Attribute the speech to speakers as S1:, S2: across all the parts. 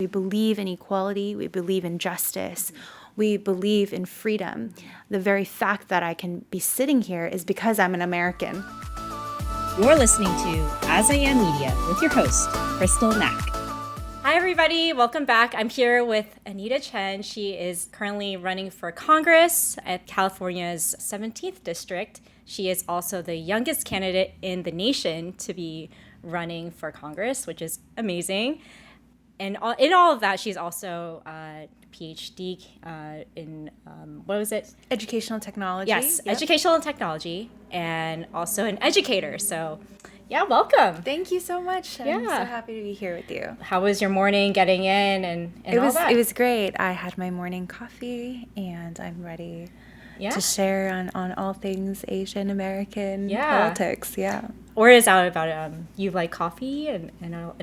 S1: We believe in equality. We believe in justice. We believe in freedom. The very fact that I can be sitting here is because I'm an American.
S2: You're listening to As I Am Media with your host, Crystal Mack.
S3: Hi, everybody. Welcome back. I'm here with Anita Chen. She is currently running for Congress at California's 17th district. She is also the youngest candidate in the nation to be running for Congress, which is amazing. And in all of that, she's also a PhD in, what was it?
S1: Educational technology.
S3: Yes,
S1: Yep.
S3: educational technology, and also an educator. So, yeah, welcome.
S1: Thank you so much. I'm so
S3: Yeah.
S1: happy to be here with you.
S3: How was your morning getting in and all that?
S1: It was great. I had my morning coffee and I'm ready to share on all things Asian American politics. Yeah.
S3: Or is that about you like coffee and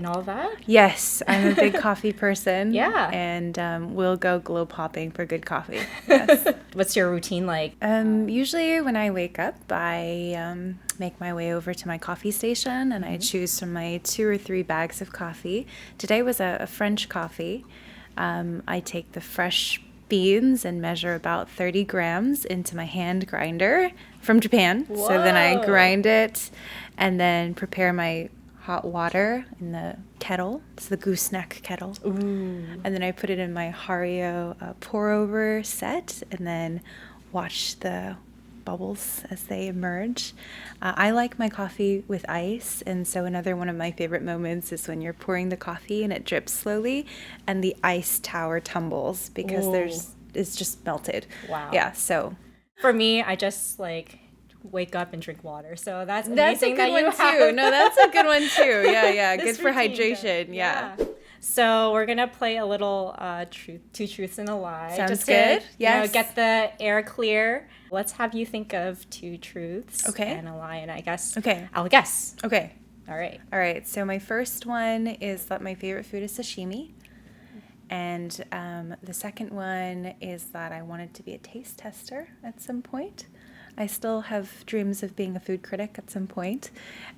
S3: all of that?
S1: Yes, I'm a big coffee person.
S3: Yeah.
S1: And we'll go globe hopping for good coffee. Yes.
S3: What's your routine like?
S1: Usually when I wake up, I make my way over to my coffee station and I choose from my 2 or 3 bags of coffee. Today was a French coffee. I take the fresh beans and measure about 30 grams into my hand grinder from Japan.
S3: Whoa.
S1: So then I grind it and then prepare my hot water in the kettle. It's the gooseneck kettle.
S3: Ooh.
S1: And then I put it in my Hario pour over set and then watch the bubbles as they emerge. I like my coffee with ice, and so another one of my favorite moments is when you're pouring the coffee and it drips slowly and the ice tower tumbles because it's just melted.
S3: Wow.
S1: Yeah, so
S3: For me, I just wake up and drink water. So that's
S1: a
S3: amazing
S1: good
S3: that
S1: one
S3: you
S1: too.
S3: have
S1: No, that's a good one too. Yeah.
S3: this
S1: Good for
S3: routine
S1: hydration.
S3: going.
S1: Yeah.
S3: So we're gonna play a little two truths and a lie.
S1: Sounds
S3: just
S1: good.
S3: To,
S1: Yes.
S3: get the air clear. Let's have you think of 2 truths and a lie, and I guess I'll guess.
S1: Okay.
S3: All right.
S1: So my first one is that my favorite food is sashimi. And the second one is that I wanted to be a taste tester at some point. I still have dreams of being a food critic at some point.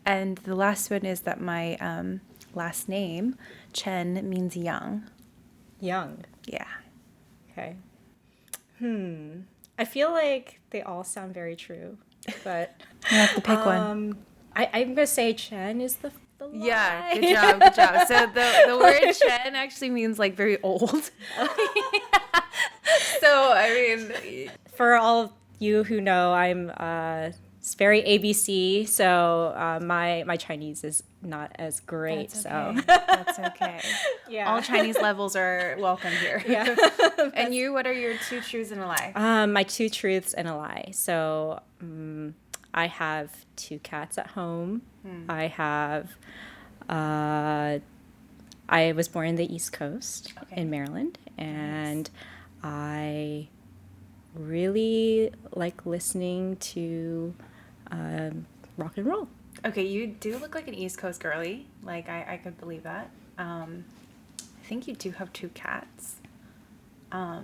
S1: And the last one is that my last name, Chen, means young.
S3: Young.
S1: Yeah.
S3: Okay. I feel like they all sound very true, but
S1: You have to pick one.
S3: I'm gonna say Chen is the lie.
S1: Yeah, good job. So the word Chen actually means like very old. So, I mean,
S3: For all of you who know, I'm it's very ABC, so my Chinese is not as great.
S1: that's
S3: So
S1: okay. That's okay.
S3: yeah,
S1: All Chinese levels are welcome here.
S3: yeah.
S1: And you, what are your 2 truths and a lie?
S3: My 2 truths and a lie. So I have 2 cats at home. I have. I was born in the East Coast in Maryland, and I really like listening to rock and roll.
S1: Okay, you do look like an East Coast girly. Like, I could believe that. I think you do have 2 cats. I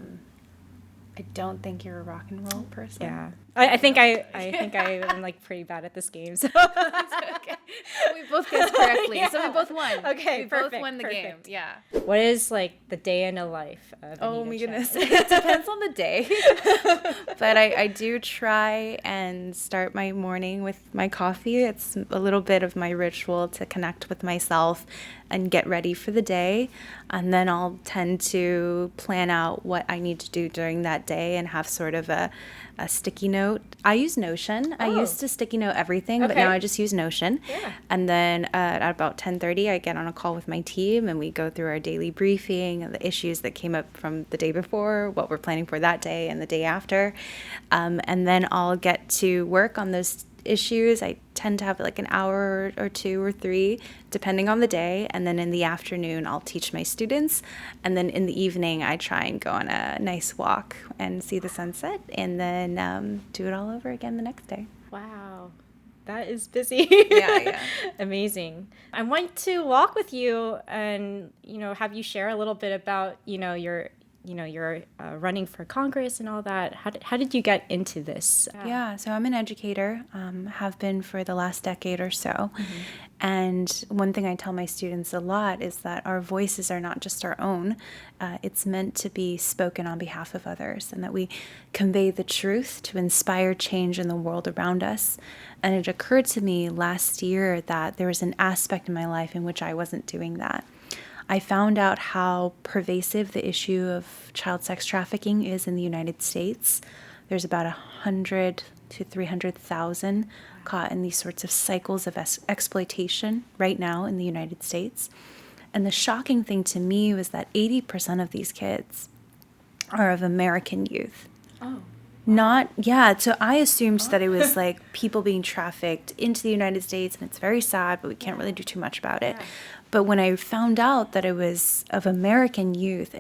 S1: don't think you're a rock and roll person.
S3: Yeah, I think I'm like pretty bad at this game. So
S1: That's okay. We both guessed correctly, so we both won.
S3: Okay,
S1: we both
S3: perfect,
S1: won the game.
S3: perfect.
S1: Yeah.
S3: what is like the day in a life of
S1: Oh
S3: Anita
S1: my
S3: Chen?
S1: goodness. It depends on the day. But I do try and start my morning with my coffee. It's a little bit of my ritual to connect with myself and get ready for the day. And then I'll tend to plan out what I need to do during that day and have sort of a sticky note. I use Notion. I used to sticky note everything, but now I just use Notion.
S3: Yeah.
S1: And then at about 10:30, I get on a call with my team and we go through our daily briefing and the issues that came up from the day before, what we're planning for that day and the day after. And then I'll get to work on those issues. I tend to have like an hour or 2 or 3, depending on the day. And then in the afternoon, I'll teach my students. And then in the evening, I try and go on a nice walk and see the sunset and then do it all over again the next day.
S3: Wow, that is busy.
S1: Yeah.
S3: Amazing. I want to walk with you and have you share a little bit about your you're running for Congress and all that. How did you get into this?
S1: Yeah, so I'm an educator, have been for the last decade or so. And one thing I tell my students a lot is that our voices are not just our own. It's meant to be spoken on behalf of others, and that we convey the truth to inspire change in the world around us. And it occurred to me last year that there was an aspect in my life in which I wasn't doing that. I found out how pervasive the issue of child sex trafficking is in the United States. There's about 100 to 300,000 caught in these sorts of cycles of exploitation right now in the United States. And the shocking thing to me was that 80% of these kids are of American youth.
S3: Oh.
S1: Not, yeah, so I assumed that it was like people being trafficked into the United States, and it's very sad, but we can't really do too much about it. But when I found out that it was of American youth,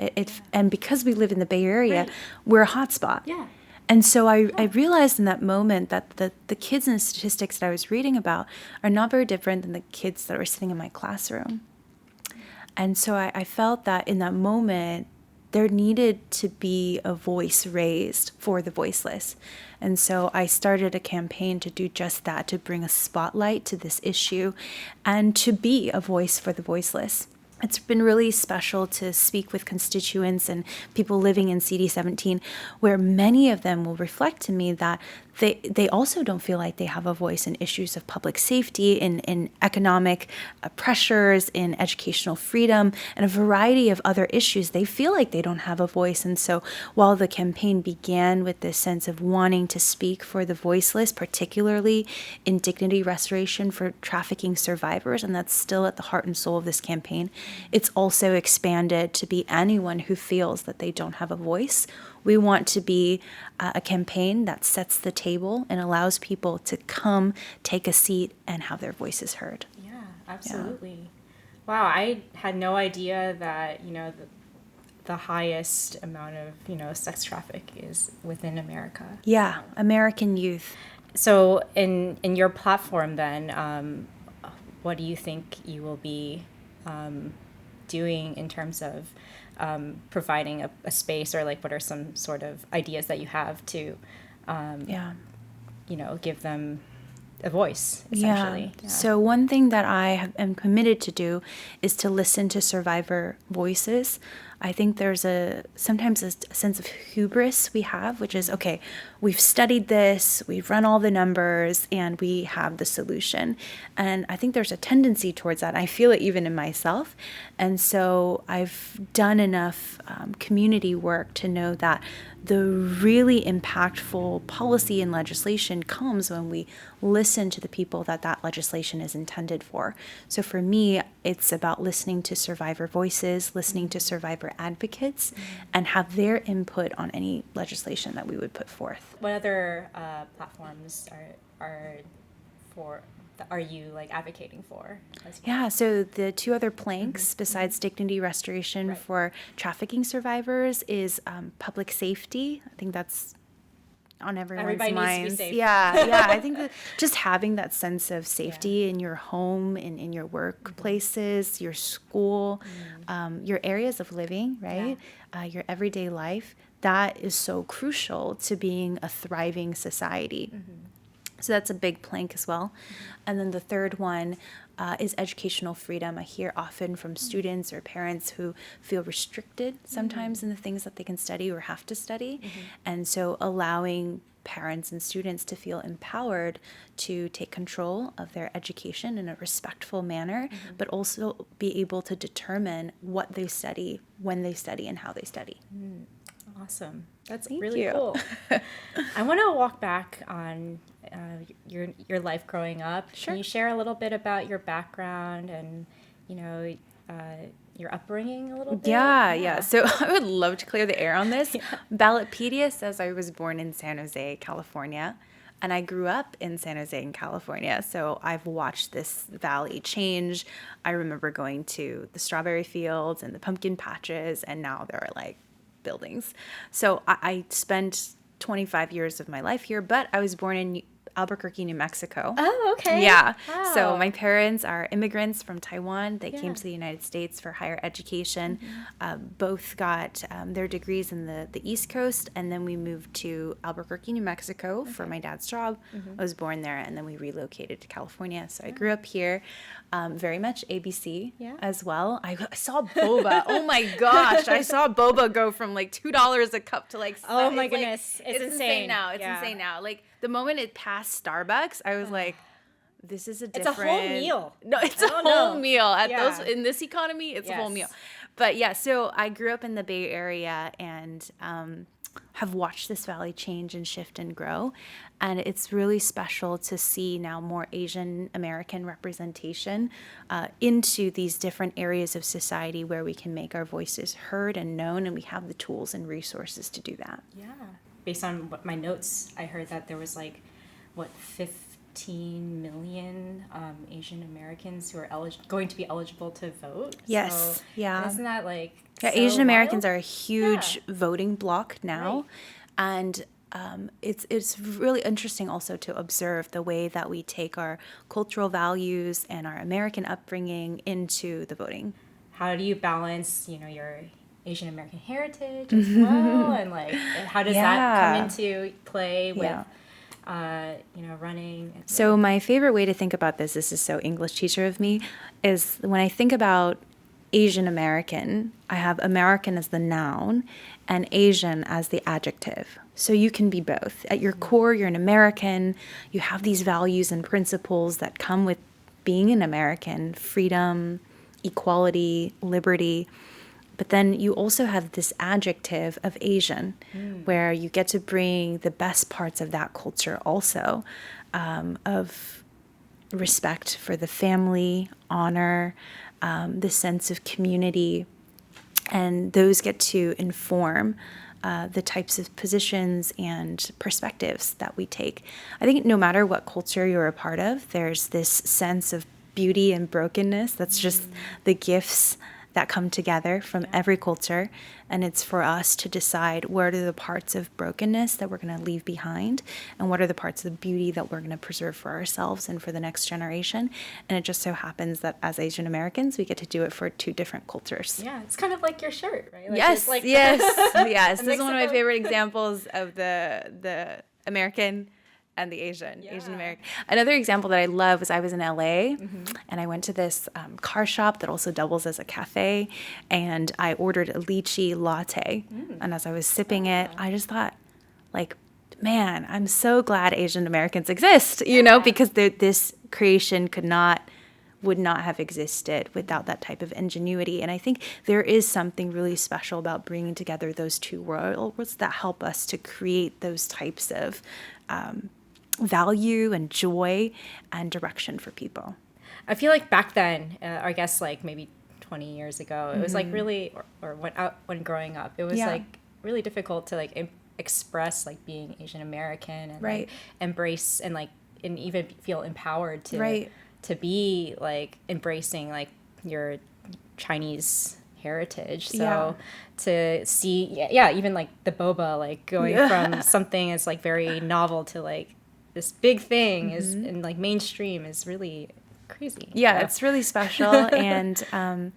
S1: and because we live in the Bay Area, we're a hotspot.
S3: Yeah.
S1: And so I realized in that moment that the kids and the statistics that I was reading about are not very different than the kids that were sitting in my classroom. And so I felt that in that moment, there needed to be a voice raised for the voiceless. And so I started a campaign to do just that, to bring a spotlight to this issue and to be a voice for the voiceless. It's been really special to speak with constituents and people living in CD17, where many of them will reflect to me that they also don't feel like they have a voice in issues of public safety, in economic pressures, in educational freedom, and a variety of other issues. They feel like they don't have a voice. And so while the campaign began with this sense of wanting to speak for the voiceless, particularly in dignity restoration for trafficking survivors, and that's still at the heart and soul of this campaign, it's also expanded to be anyone who feels that they don't have a voice. We want to be a campaign that sets the table and allows people to come, take a seat, and have their voices heard.
S3: Yeah, absolutely. Yeah. Wow, I had no idea that, the highest amount of, sex traffic is within America.
S1: Yeah, American youth.
S3: So in your platform then, what do you think you will be doing in terms of providing a space, or like what are some sort of ideas that you have to give them a voice, essentially?
S1: Yeah. So one thing that I am committed to do is to listen to survivor voices. I think there's sometimes a sense of hubris we have, which is, okay, we've studied this, we've run all the numbers, and we have the solution. And I think there's a tendency towards that. I feel it even in myself. And so I've done enough community work to know that the really impactful policy and legislation comes when we listen to the people that legislation is intended for. So for me, it's about listening to survivor voices, listening to survivor advocates, and have their input on any legislation that we would put forth.
S3: What other platforms are you advocating for as well?
S1: Yeah, so the two other planks besides dignity restoration for trafficking survivors is public safety. I think that's on everyone's minds.
S3: Everybody needs to be safe.
S1: Yeah. I think that just having that sense of safety in your home, in your workplaces, your school, your areas of living, right? Your everyday life, that is so crucial to being a thriving society. So that's a big plank as well. And then the third one is educational freedom. I hear often from students or parents who feel restricted sometimes in the things that they can study or have to study. And so allowing parents and students to feel empowered to take control of their education in a respectful manner, but also be able to determine what they study, when they study, and how they study.
S3: Awesome. That's
S1: Thank
S3: really
S1: you.
S3: cool. I want to walk back on your life growing up.
S1: Sure.
S3: Can you share a little bit about your background and, your upbringing a little bit?
S1: Yeah. So I would love to clear the air on this. Ballotpedia says I was born in San Jose, California, and I grew up in San Jose in California. So I've watched this valley change. I remember going to the strawberry fields and the pumpkin patches, and now there are buildings. So I spent 25 years of my life here, but I was born in Albuquerque, New Mexico.
S3: Oh, okay.
S1: Yeah.
S3: Wow.
S1: So my parents are immigrants from Taiwan. They came to the United States for higher education. Both got their degrees in the East Coast, and then we moved to Albuquerque, New Mexico for my dad's job. I was born there, and then we relocated to California. So I grew up here, very much ABC as well. I saw boba. Oh my gosh. I saw boba go from like $2 a cup to like,
S3: oh my
S1: it's
S3: goodness.
S1: Like, it's insane now. It's insane now. Like the moment it passed Starbucks, I was like, this is a different.
S3: It's a whole meal.
S1: No, it's a whole meal. At those in this economy, it's a whole meal. But yeah, so I grew up in the Bay Area and have watched this valley change and shift and grow. And it's really special to see now more Asian American representation into these different areas of society where we can make our voices heard and known, and we have the tools and resources to do that.
S3: Yeah. Based on what my notes, I heard that there was like, 15 million Asian Americans who are going to be eligible to vote.
S1: Yes.
S3: So
S1: yeah.
S3: Isn't that like
S1: Yeah,
S3: so
S1: Asian Americans
S3: wild?
S1: are a huge voting bloc now. And it's really interesting also to observe the way that we take our cultural values and our American upbringing into the voting.
S3: How do you balance, your Asian American heritage as well, and like how does that come into play with running?
S1: So my favorite way to think about this is so English teacher of me, is when I think about Asian American, I have American as the noun and Asian as the adjective. So you can be both. At your core, you're an American. You have these values and principles that come with being an American: freedom, equality, liberty. But then you also have this adjective of Asian, where you get to bring the best parts of that culture also, of respect for the family, honor, the sense of community. And those get to inform the types of positions and perspectives that we take. I think no matter what culture you're a part of, there's this sense of beauty and brokenness. That's just the gifts that come together from every culture. And it's for us to decide what are the parts of brokenness that we're going to leave behind, and what are the parts of beauty that we're going to preserve for ourselves and for the next generation. And it just so happens that as Asian Americans, we get to do it for two different cultures.
S3: Yeah, it's kind of like your shirt, right? Like,
S1: yes,
S3: it's like
S1: yes. This is one of my favorite examples of the American and the Asian American. Another example that I love was I was in LA and I went to this car shop that also doubles as a cafe, and I ordered a lychee latte. And as I was sipping it, I just thought, like, man, I'm so glad Asian Americans exist, because this creation would not have existed without that type of ingenuity. And I think there is something really special about bringing together those two worlds that help us to create those types of value and joy and direction for people.
S3: I feel like back then, I guess like maybe 20 years ago, it was like really, or when growing up, it was like really difficult to like express like being Asian American and like embrace and like and even feel empowered to be like embracing like your Chinese heritage. So to see even like the boba, like going from something that's like very novel to like this big thing is and like mainstream is really crazy.
S1: It's really special. And I'm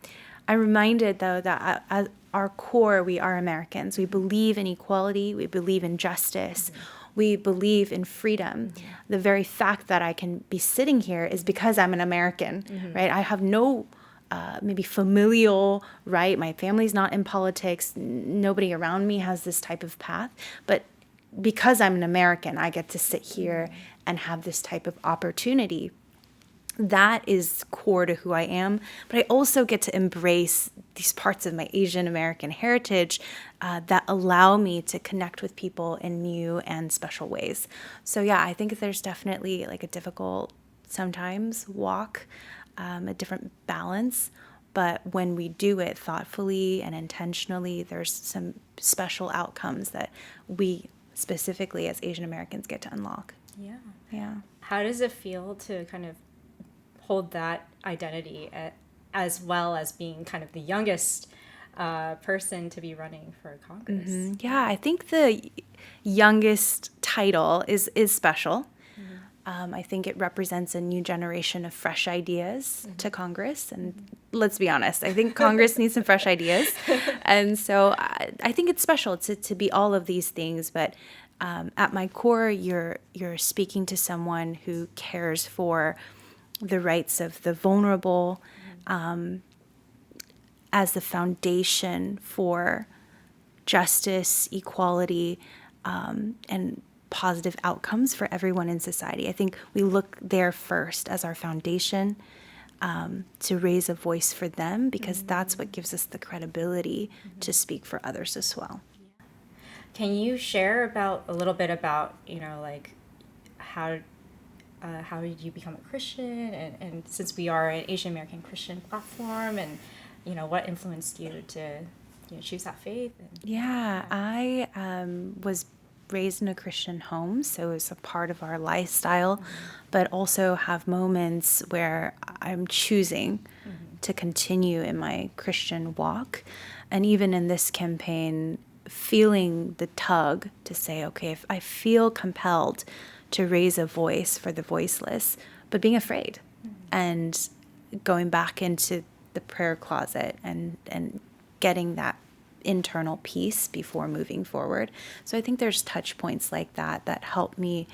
S1: reminded though that at our core, we are Americans. We believe in equality, we believe in justice, we believe in freedom. The very fact that I can be sitting here is because I'm an American, right? I have no maybe familial, right? My family's not in politics. Nobody around me has this type of path. But because I'm an American, I get to sit here and have this type of opportunity. That is core to who I am. But I also get to embrace these parts of my Asian American heritage that allow me to connect with people in new and special ways. So I think there's definitely like a difficult sometimes walk, a different balance. But when we do it thoughtfully and intentionally, there's some special outcomes that we specifically as Asian Americans get to unlock. Yeah.
S3: How does it feel to kind of hold that identity as well as being kind of the youngest person to be running for Congress?
S1: Yeah, I think the youngest title is special. I think it represents a new generation of fresh ideas to Congress. And let's be honest, I think Congress needs some fresh ideas. And so I think it's special to be all of these things. But at my core, you're speaking to someone who cares for the rights of the vulnerable as the foundation for justice, equality, and positive outcomes for everyone in society. I think we look there first as our foundation to raise a voice for them, because that's what gives us the credibility to speak for others as well.
S3: Can you share a little bit about, like how did you become a Christian, and since we are an Asian American Christian platform, and what influenced you to choose that faith?
S1: Yeah, I was raised in a Christian home, so it's a part of our lifestyle, but also have moments where I'm choosing to continue in my Christian walk. And even in this campaign, feeling the tug to say, okay, if I feel compelled to raise a voice for the voiceless, but being afraid and going back into the prayer closet and getting that internal peace before moving forward. So I think there's touch points like that help me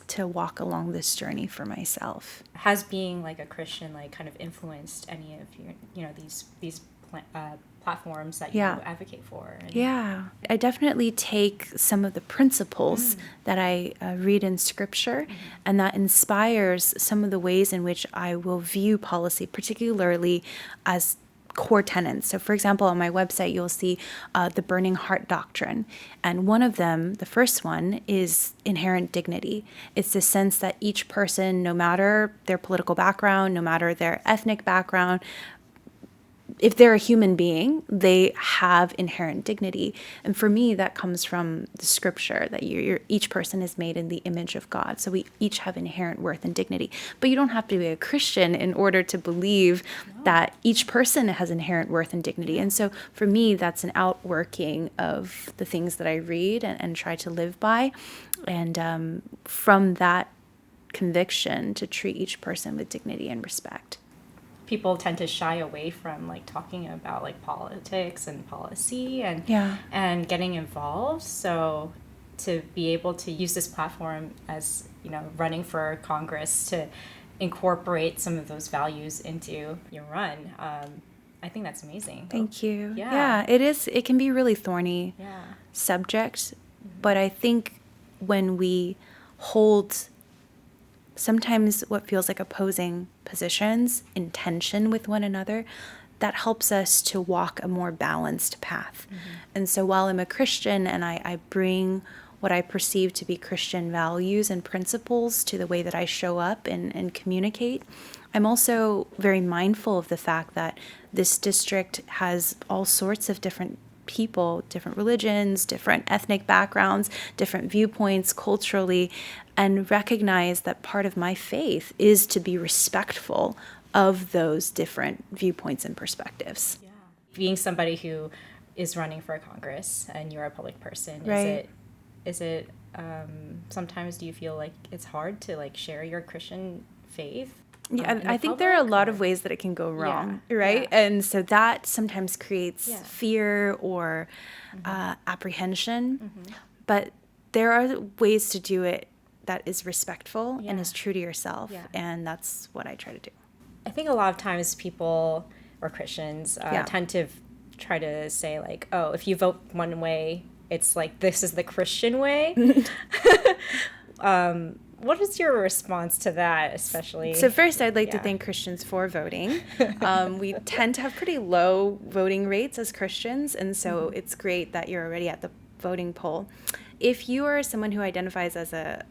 S1: to walk along this journey for myself.
S3: Has being like a Christian kind of influenced any of your these platforms that you advocate for?
S1: Yeah, I definitely take some of the principles that I read in Scripture, and that inspires some of the ways in which I will view policy, particularly as core tenets. So, for example, on my website, you'll see the burning heart doctrine. And one of them, the first one, is inherent dignity. It's the sense that each person, no matter their political background, no matter their ethnic background, if they're a human being, they have inherent dignity. And for me, that comes from the Scripture, that each person is made in the image of God. So we each have inherent worth and dignity. But you don't have to be a Christian in order to believe that each person has inherent worth and dignity. And so for me, that's an outworking of the things that I read and try to live by. And from that conviction, to treat each person with dignity and respect.
S3: People tend to shy away from talking about politics and policy and getting involved. So to be able to use this platform as running for Congress to incorporate some of those values into your run, I think that's amazing.
S1: Thank you. Yeah, it is. It can be a really thorny subject, but I think when we hold sometimes what feels like opposing positions in tension with one another, that helps us to walk a more balanced path. And so while I'm a Christian and I bring what I perceive to be Christian values and principles to the way that I show up and communicate, I'm also very mindful of the fact that this district has all sorts of different people, different religions, different ethnic backgrounds, different viewpoints culturally, and recognize that part of my faith is to be respectful of those different viewpoints and perspectives.
S3: Yeah. Being somebody who is running for Congress and you're a public person,
S1: right.
S3: is it sometimes do you feel like it's hard to share your Christian faith?
S1: Yeah, I think there are a lot of ways that it can go wrong, right? Yeah. And so that sometimes creates fear or apprehension. But there are ways to do it that is respectful and is true to yourself. And that's what I try to do.
S3: I think a lot of times people or Christians tend to try to say oh, if you vote one way, it's this is the Christian way. What is your response to that, especially?
S1: So first, I'd like to thank Christians for voting. We tend to have pretty low voting rates as Christians, and so it's great that you're already at the voting poll. If you are someone who identifies as a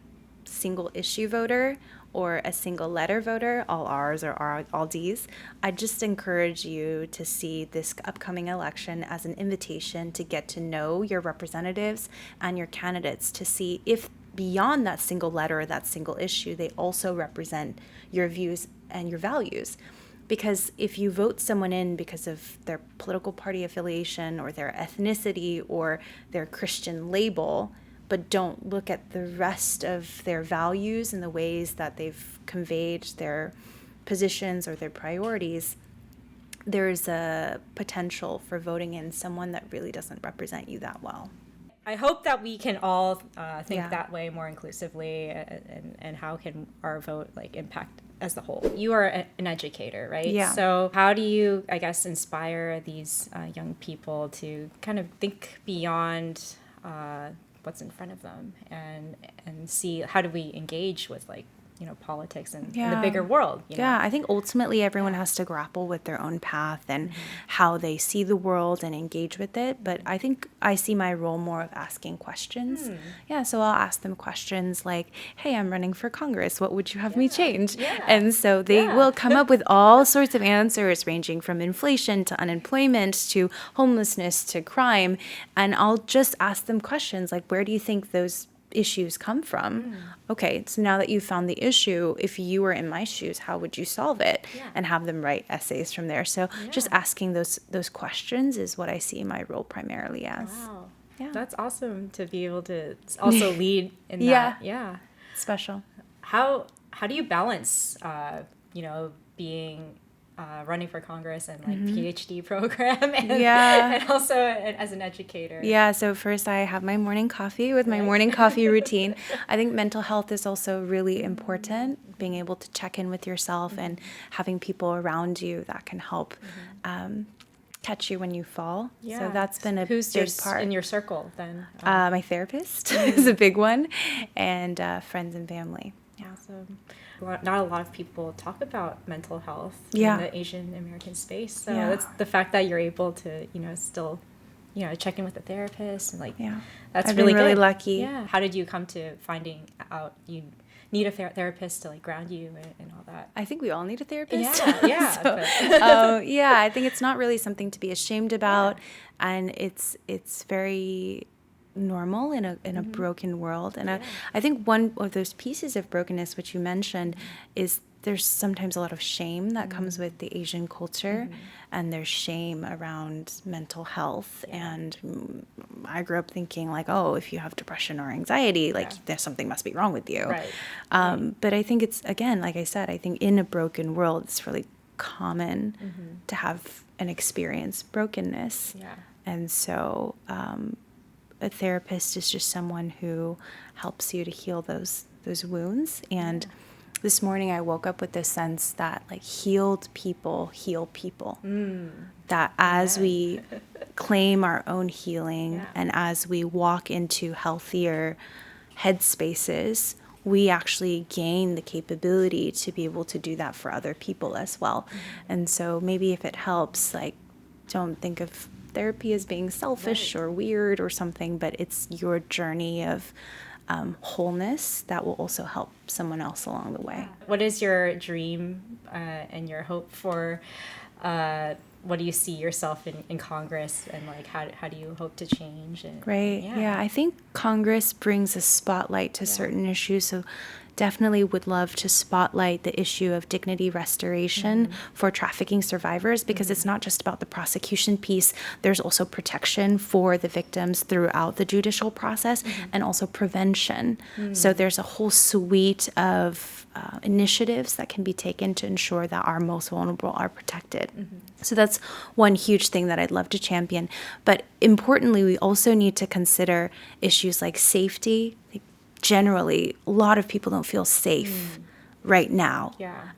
S1: single issue voter or a single letter voter, all R's or all D's, I just encourage you to see this upcoming election as an invitation to get to know your representatives and your candidates, to see if beyond that single letter or that single issue, they also represent your views and your values. Because if you vote someone in because of their political party affiliation or their ethnicity or their Christian label, but don't look at the rest of their values and the ways that they've conveyed their positions or their priorities, there's a potential for voting in someone that really doesn't represent you that well.
S3: I hope that we can all think
S1: Yeah.
S3: that way more inclusively, and how can our vote like impact as the whole. You are an educator, right?
S1: Yeah.
S3: So how do you, I guess, inspire these young people to kind of think beyond what's in front of them, and see how do we engage with like, you know, politics and the bigger world, you know?
S1: Yeah, I think ultimately everyone has to grapple with their own path and how they see the world and engage with it. But I think I see my role more of asking questions. Yeah, so I'll ask them questions like, hey, I'm running for Congress. What would you have me change? And so they will come up with all sorts of answers ranging from inflation to unemployment to homelessness to crime. And I'll just ask them questions like, where do you think those issues come from? Okay, so now that you've found the issue, if you were in my shoes, how would you solve it? And have them write essays from there. So just asking those questions is what I see my role primarily as.
S3: Wow.
S1: Yeah.
S3: That's awesome to be able to also lead in
S1: Yeah.
S3: that. Yeah.
S1: Special.
S3: How do you balance, you know, being running for Congress and like PhD program and, and also as an educator?
S1: Yeah, so first I have my morning coffee with my morning coffee routine. I think mental health is also really important, being able to check in with yourself and having people around you that can help catch you when you fall. So that's been a
S3: Who's
S1: big part.
S3: in your circle then?
S1: My therapist is a big one, and friends and family.
S3: Awesome. Not a lot of people talk about mental health
S1: Yeah.
S3: in the Asian American space. So
S1: Yeah.
S3: it's the fact that you're able to, you know, still, you know, check in with a therapist and like, that's
S1: I've
S3: really
S1: been really
S3: good.
S1: lucky.
S3: Yeah. How did you come to finding out you need a therapist to like ground you and all that?
S1: I think we all need a therapist.
S3: Yeah.
S1: Yeah, I think it's not really something to be ashamed about, and it's very normal in a broken world. And I think one of those pieces of brokenness which you mentioned is there's sometimes a lot of shame that comes with the Asian culture, and there's shame around mental health. And I grew up thinking like, oh, if you have depression or anxiety, like there's something must be wrong with you. But I think it's, again, like I said, I think in a broken world, it's really common to have and experience brokenness. And so a therapist is just someone who helps you to heal those wounds. And this morning I woke up with this sense that like healed people heal people. That as we claim our own healing and as we walk into healthier headspaces, we actually gain the capability to be able to do that for other people as well. And so maybe if it helps, like, don't think of therapy as being selfish or weird or something, but it's your journey of wholeness that will also help someone else along the way.
S3: What is your dream and your hope for, what do you see yourself in Congress, and like how do you hope to change?
S1: Yeah, I think Congress brings a spotlight to certain issues. So definitely would love to spotlight the issue of dignity restoration for trafficking survivors, because it's not just about the prosecution piece. There's also protection for the victims throughout the judicial process, and also prevention. So there's a whole suite of initiatives that can be taken to ensure that our most vulnerable are protected. So that's one huge thing that I'd love to champion. But importantly, we also need to consider issues like safety. Generally, a lot of people don't feel safe right now.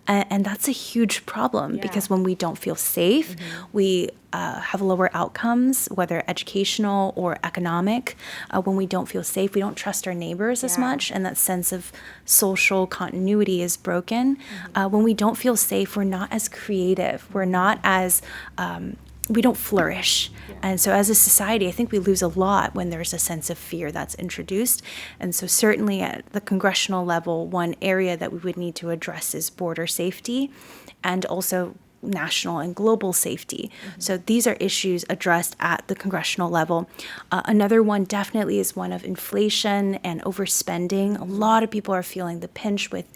S1: And that's a huge problem, because when we don't feel safe, we have lower outcomes, whether educational or economic. When we don't feel safe, we don't trust our neighbors as much, and that sense of social continuity is broken. When we don't feel safe, we're not as creative. We're not as we don't flourish. And so as a society, I think we lose a lot when there's a sense of fear that's introduced. And so certainly at the congressional level, one area that we would need to address is border safety, and also national and global safety. So these are issues addressed at the congressional level. Another one definitely is one of inflation and overspending. A lot of people are feeling the pinch with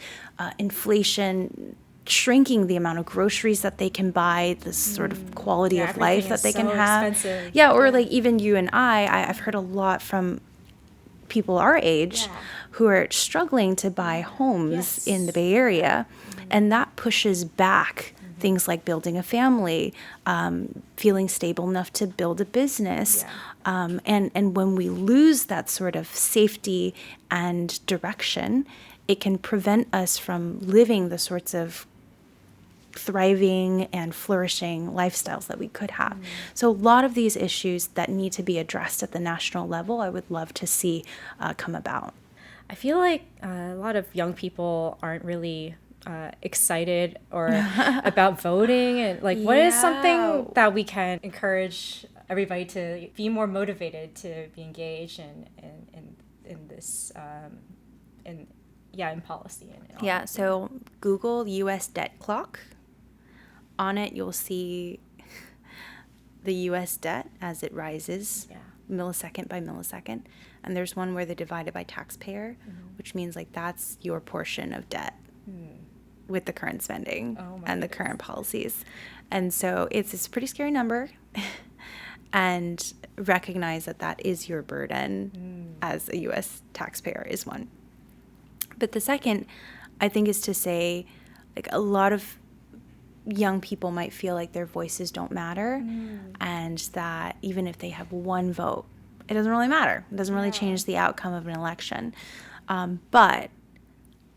S1: inflation shrinking the amount of groceries that they can buy, the sort of quality of life that they can have.
S3: Expensive.
S1: Or like even you and I've heard a lot from people our age
S3: Yeah.
S1: who are struggling to buy homes
S3: Yes.
S1: in the Bay Area. And that pushes back things like building a family, feeling stable enough to build a business.
S3: Yeah.
S1: And when we lose that sort of safety and direction, it can prevent us from living the sorts of thriving and flourishing lifestyles that we could have. So a lot of these issues that need to be addressed at the national level, I would love to see come about.
S3: I feel like a lot of young people aren't really excited or about voting, and like, what is something that we can encourage everybody to be more motivated to be engaged in this in policy and all
S1: Yeah,
S3: that.
S1: so Google US debt clock. On it, you'll see the US debt as it rises
S3: Yeah.
S1: millisecond by millisecond. And there's one where they're divided by taxpayer, which means like that's your portion of debt with the current spending
S3: Oh my
S1: and the
S3: goodness.
S1: current policies. And so it's a pretty scary number. And recognize that that is your burden as a US taxpayer is one. But the second, I think, is to say, like, a lot of young people might feel like their voices don't matter, and that even if they have one vote, it doesn't really matter. It doesn't really change the outcome of an election. But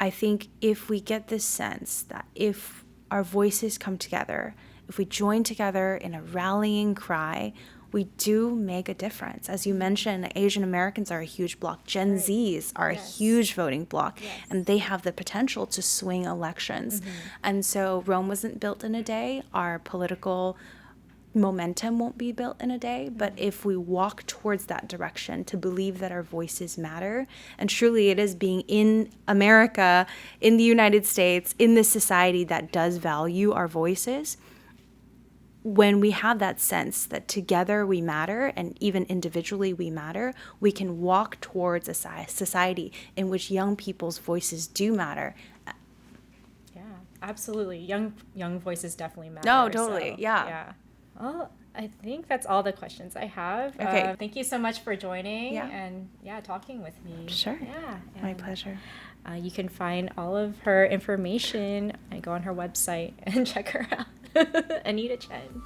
S1: I think if we get this sense that if our voices come together, if we join together in a rallying cry, we do make a difference. As you mentioned, Asian Americans are a huge bloc. Gen Zs are a huge voting bloc, and they have the potential to swing elections. And so Rome wasn't built in a day. Our political momentum won't be built in a day, but if we walk towards that direction to believe that our voices matter, and truly it is being in America, in the United States, in this society that does value our voices, when we have that sense that together we matter and even individually we matter, we can walk towards a society in which young people's voices do matter.
S3: Yeah, absolutely. Young voices definitely matter.
S1: No, totally. Yeah.
S3: Yeah. Well, I think that's all the questions I have.
S1: Okay.
S3: Thank you so much for joining
S1: Yeah.
S3: and talking with me.
S1: Sure.
S3: Yeah.
S1: My
S3: and,
S1: pleasure.
S3: You can find all of her information and go on her website and check her out. Anita Chen.